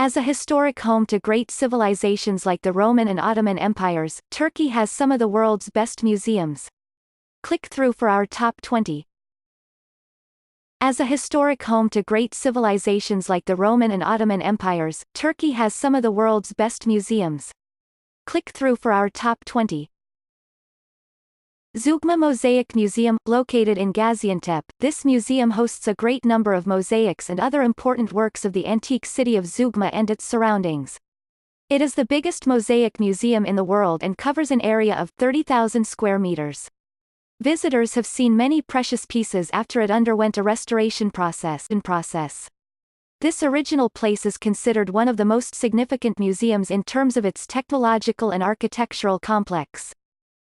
As a historic home to great civilizations like the Roman and Ottoman empires, Turkey has some of the world's best museums. Click through for our top 20. As a historic home to great civilizations like the Roman and Ottoman empires, Turkey has some of the world's best museums. Click through for our top 20. Zugma Mosaic Museum, located in Gaziantep, this museum hosts a great number of mosaics and other important works of the antique city of Zugma and its surroundings. It is the biggest mosaic museum in the world and covers an area of 30,000 square meters. Visitors have seen many precious pieces after it underwent a restoration process. This original place is considered one of the most significant museums in terms of its technological and architectural complex.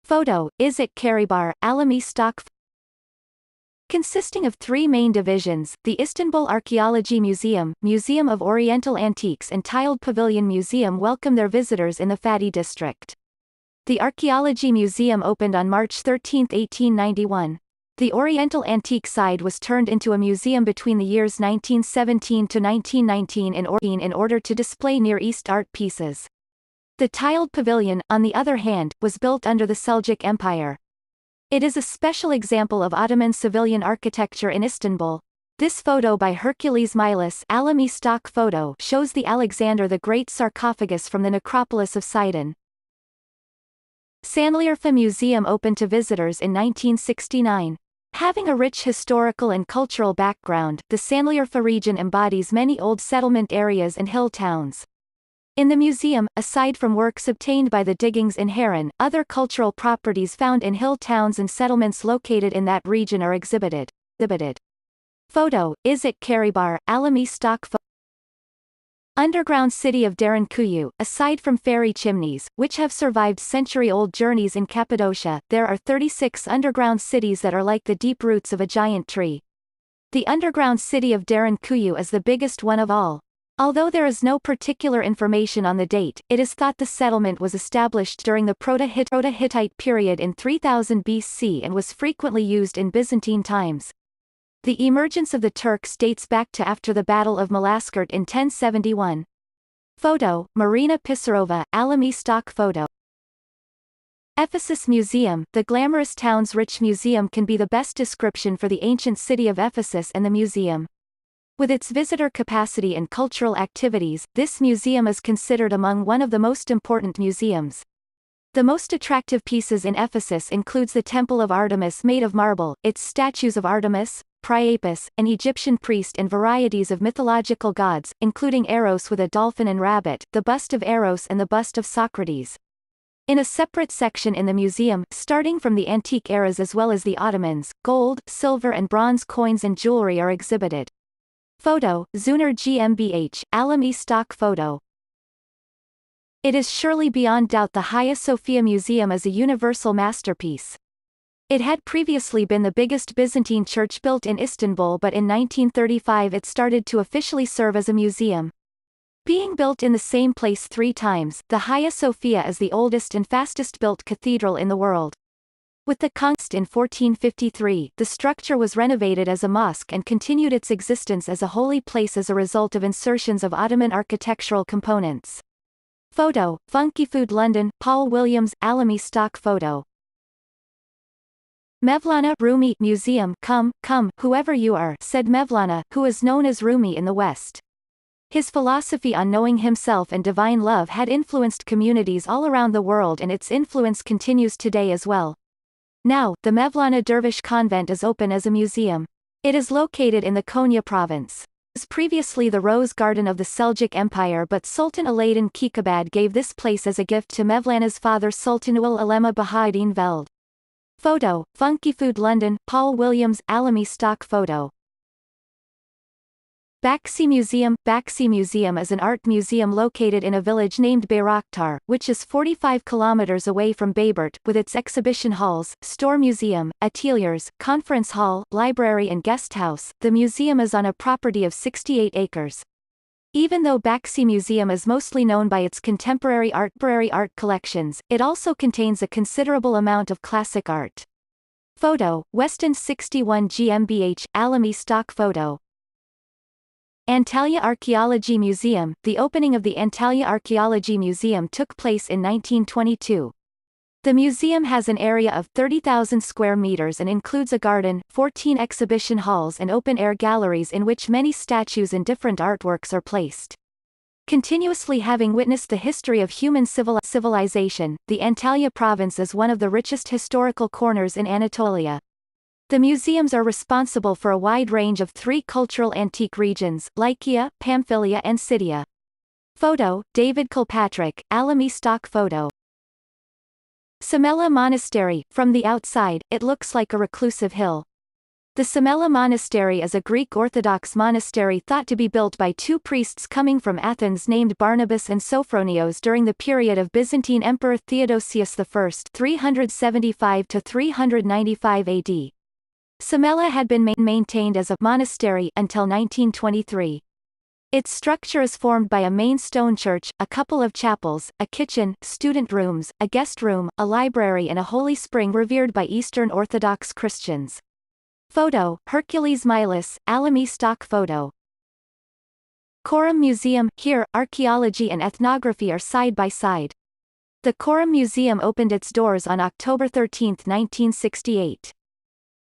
Photo, Izit Karibar, Alami Stock. Consisting of three main divisions, the Istanbul Archaeology Museum, Museum of Oriental Antiques and Tiled Pavilion Museum welcome their visitors in the Fatih district. The Archaeology Museum opened on March 13, 1891. The Oriental Antique side was turned into a museum between the years 1917 to 1919 in order to display Near East art pieces. The tiled pavilion, on the other hand, was built under the Seljuk Empire. It is a special example of Ottoman civilian architecture in Istanbul. This photo by Hercules Milas, Alami stock photo, shows the Alexander the Great sarcophagus from the necropolis of Sidon. Sanliurfa Museum opened to visitors in 1969. Having a rich historical and cultural background, the Sanliurfa region embodies many old settlement areas and hill towns. In the museum, aside from works obtained by the diggings in Harran, other cultural properties found in hill towns and settlements located in that region are exhibited. Photo, Izit Karibar, Alami stock photo. Underground city of Derinkuyu. Aside from fairy chimneys, which have survived century-old journeys in Cappadocia, there are 36 underground cities that are like the deep roots of a giant tree. The underground city of Derinkuyu is the biggest one of all. Although there is no particular information on the date, it is thought the settlement was established during the Proto-Hittite period in 3000 BC and was frequently used in Byzantine times. The emergence of the Turks dates back to after the Battle of Malaskert in 1071. Photo, Marina Pisarova, Alami stock photo. Ephesus Museum. The glamorous town's rich museum can be the best description for the ancient city of Ephesus and the museum. With its visitor capacity and cultural activities, this museum is considered among one of the most important museums. The most attractive pieces in Ephesus includes the Temple of Artemis made of marble, its statues of Artemis, Priapus, an Egyptian priest and varieties of mythological gods, including Eros with a dolphin and rabbit, the bust of Eros and the bust of Socrates. In a separate section in the museum, starting from the antique eras as well as the Ottomans, gold, silver and bronze coins and jewelry are exhibited. Photo, Zuner GmbH, Alami stock photo. It is surely beyond doubt the Hagia Sophia Museum is a universal masterpiece. It had previously been the biggest Byzantine church built in Istanbul, but in 1935 it started to officially serve as a museum. Being built in the same place 3 times, the Hagia Sophia is the oldest and fastest built cathedral in the world. With the conquest in 1453, the structure was renovated as a mosque and continued its existence as a holy place as a result of insertions of Ottoman architectural components. Photo, Funky Food London, Paul Williams, Alami stock photo. Mevlana Rumi Museum. Come, whoever you are, said Mevlana, who is known as Rumi in the West. His philosophy on knowing himself and divine love had influenced communities all around the world, and its influence continues today as well. Now, the Mevlana Dervish Convent is open as a museum. It is located in the Konya province. It was previously the Rose Garden of the Seljuk Empire, but Sultan Alaeddin Kikabad gave this place as a gift to Mevlana's father Sultanul Ulema Bahauddin Veld. Photo, Funky Food London, Paul Williams, Alami stock photo. Bakshi Museum. Bakshi Museum is an art museum located in a village named Bayraktar, which is 45 kilometers away from Bayburt, with its exhibition halls, store museum, ateliers, conference hall, library and guest house. The museum is on a property of 68 acres. Even though Bakshi Museum is mostly known by its contemporary art collections, it also contains a considerable amount of classic art. Photo, Weston 61 GmbH, Alami stock photo. Antalya Archaeology Museum. The opening of the Antalya Archaeology Museum took place in 1922. The museum has an area of 30,000 square meters and includes a garden, 14 exhibition halls and open-air galleries in which many statues and different artworks are placed. Continuously having witnessed the history of human civilization, the Antalya province is one of the richest historical corners in Anatolia. The museums are responsible for a wide range of three cultural antique regions, Lycia, Pamphylia and Scythia. Photo, David Kilpatrick, Alamy stock photo. Samela Monastery. From the outside, it looks like a reclusive hill. The Samela Monastery is a Greek Orthodox monastery thought to be built by two priests coming from Athens named Barnabas and Sophronios during the period of Byzantine Emperor Theodosius I 375–395 AD. Samela had been maintained as a monastery until 1923. Its structure is formed by a main stone church, a couple of chapels, a kitchen, student rooms, a guest room, a library and a holy spring revered by Eastern Orthodox Christians. Photo, Hercules Milas, Alamy stock photo. Coram Museum. Here, archaeology and ethnography are side by side. The Coram Museum opened its doors on October 13, 1968.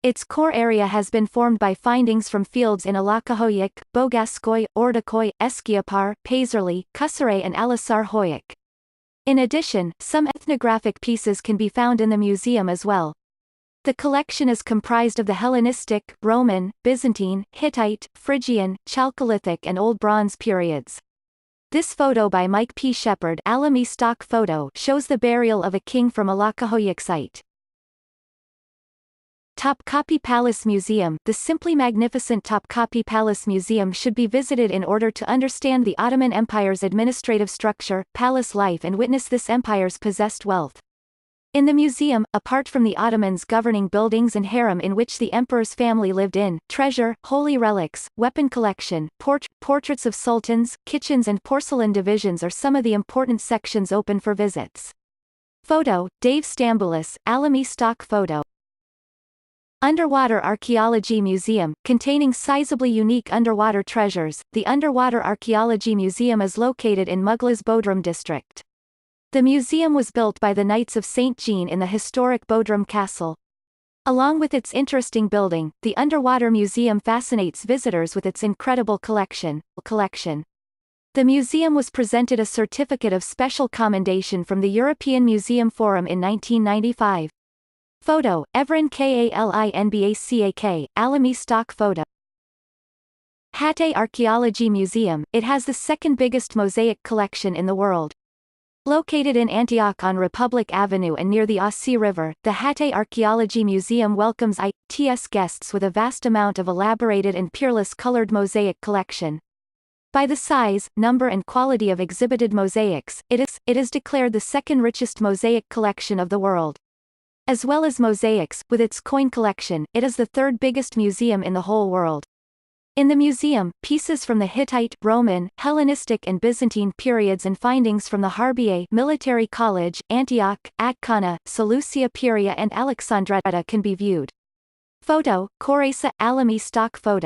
Its core area has been formed by findings from fields in Alacahoyuk, Bogaskoy, Ordokoy, Eskiapar, Paisley, Kusare and Alisar-Hoyuk. In addition, some ethnographic pieces can be found in the museum as well. The collection is comprised of the Hellenistic, Roman, Byzantine, Hittite, Phrygian, Chalcolithic and Old Bronze periods. This photo by Mike P. Shepard, Alamy stock photo, shows the burial of a king from Alacahoyuk site. Topkapi Palace Museum. The simply magnificent Topkapi Palace Museum should be visited in order to understand the Ottoman Empire's administrative structure, palace life and witness this empire's possessed wealth. In the museum, apart from the Ottomans governing buildings and harem in which the emperor's family lived in, treasure, holy relics, weapon collection, portraits of sultans, kitchens and porcelain divisions are some of the important sections open for visits. Photo, Dave Stamboulis, Alamy stock photo. Underwater Archaeology Museum, containing sizably unique underwater treasures. The Underwater Archaeology Museum is located in Mughlas Bodrum district. The museum was built by the Knights of St. Jean in the historic Bodrum Castle. Along with its interesting building, the Underwater Museum fascinates visitors with its incredible collection. The museum was presented a certificate of special commendation from the European Museum Forum in 1995. Photo, Evren Kalinbacak, Alamy stock photo. Hatay Archaeology Museum. It has the second biggest mosaic collection in the world. Located in Antioch on Republic Avenue and near the Asi River, the Hatay Archaeology Museum welcomes its guests with a vast amount of elaborated and peerless colored mosaic collection. By the size, number and quality of exhibited mosaics, it is declared the second richest mosaic collection of the world. As well as mosaics, with its coin collection, it is the third biggest museum in the whole world. In the museum, pieces from the Hittite, Roman, Hellenistic and Byzantine periods and findings from the Harbiye Military College, Antioch, Atkana, Seleucia Pieria and Alexandretta can be viewed. Photo, Koresa, Alamy stock photo.